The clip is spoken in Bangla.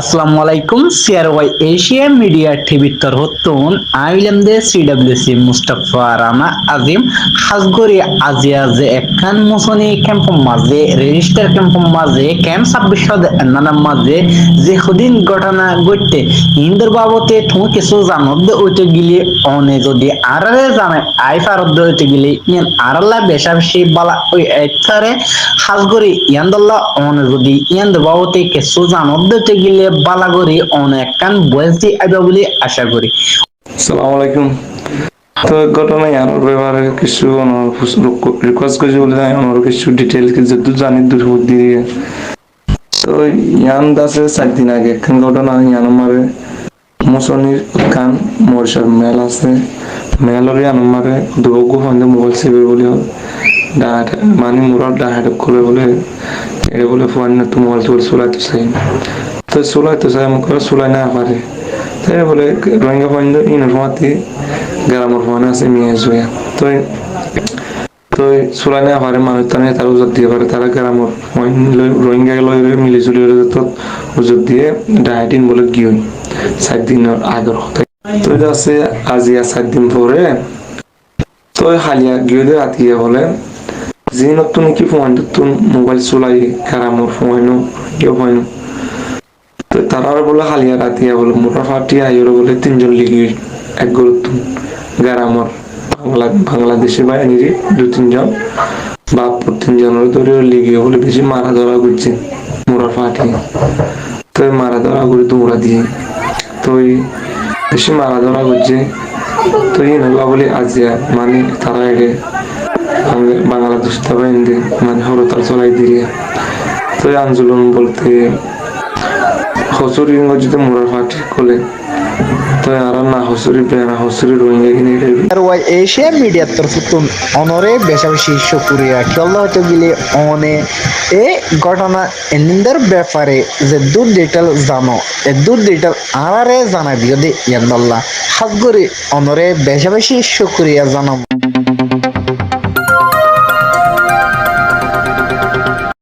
আসসালামু আলাইকুম সিআর ওয়াই এশিয়া মিডিয়া টিভির তরফতুন আইলাম দে সিডব্লিউসি মুস্তাফা রানা আজিম হাজগরি আজিয়া যে একখান মুসনি ক্যাম্প মাঝে রেজিস্টার ক্যাম্প মাঝে ক্যাম্প 26 নানার মাঝে যে খুদিন ঘটনা ঘটতে ইন্দুর বাবতে তুমি কিছু জানত ওইতে গিলে অনে যদি আরারে জানে আই ফারদ হইতে গিলে ইয়ান আরাল্লা বেশা বেশি বালা ওই এথারে হাজগরি ইয়ান্দল্লা অনে যদি ইয়ান্দুর বাবতে কিছু জানত হইতে গিলে বালা করি অনেক কান বয়স দিয়ে আইবা বলে আশা করি। আসসালামু আলাইকুম। তো ঘটনা ইয়ানোর ব্যাপারে কিছু রিকোয়েস্ট করছি বলে আমার কিছু ডিটেল যেহেতু জানি দূর দিয়ে তো ইয়ান দাসে 4 দিন আগে একখান ঘটনা ইয়ানো মারে মুসনির কান মরসার মেল আছে মেলরে ইয়ানো মারে দুগু ফন্দে মোবাইল সেবে বলে ডাট মানে মুরার ডাট করে বলে এর বলে ফোন না তো মোবাইল তোর চলাইতে চাই তো চলাইতে চাই আমাকে চলাই না পারে তাই বলে রোহিঙ্গা ফোন ইনের ফোনাতে গ্রামের ফোন আছে নিয়ে আসবে তো তো চলাই না পারে মানুষ তানে তার উজত দিয়ে পারে তারা গ্রামের ফোন রোহিঙ্গা লই মিলি চুলি তো উজত দিয়ে ডাইটিন বলে গিয়ে 4 দিনের আগের কথা তো এটা আছে আজিয়া 4 দিন পরে তো হালিয়া গিয়ে রাতিয়ে বলে যে নতুন কি ফোন নতুন মোবাইল চলাই গ্রামের ফোন কেউ ফোন তো তারা বলে হালিয়া রাতিয়া বলে মোটা ফাটিয়া আইর বলে 3 জন লিগি এক গুরুত্ব গ্রামের বাংলাদেশি বাহিনীর 2-3 জন বাপ 3 জনের ধরে লিগিয়ে বলে বেশি মারা ধরা করছে মোরা ফাটি তো মারা ধরা করে দৌড়া দিয়ে তো বেশি মারা ধরা করছে তো নলা বলে আজিয়া মানে তারা আগে বাংলাদেশ বাহিনী মানে হরতাল চলাই দিয়ে তো আন্দোলন বলতে হসুরি যদি মোরা ফাটি করলে তো আর না হসুরি বেনা হসুরি রোহিঙ্গা কিনে ওয়াই এশিয়া মিডিয়ার তরফতুন অনরে বেশা বেশি শুকরিয়া খেলা হতে গেলে অনে এ ঘটনা এনিন্দার ব্যাপারে যে দূর ডিটেল জানো এ দূর ডিটেল আরারে জানাবি যদি ইয়ান্দাল্লাহ হাজগরি অনরে বেশা বেশি শুকরিয়া জানাম।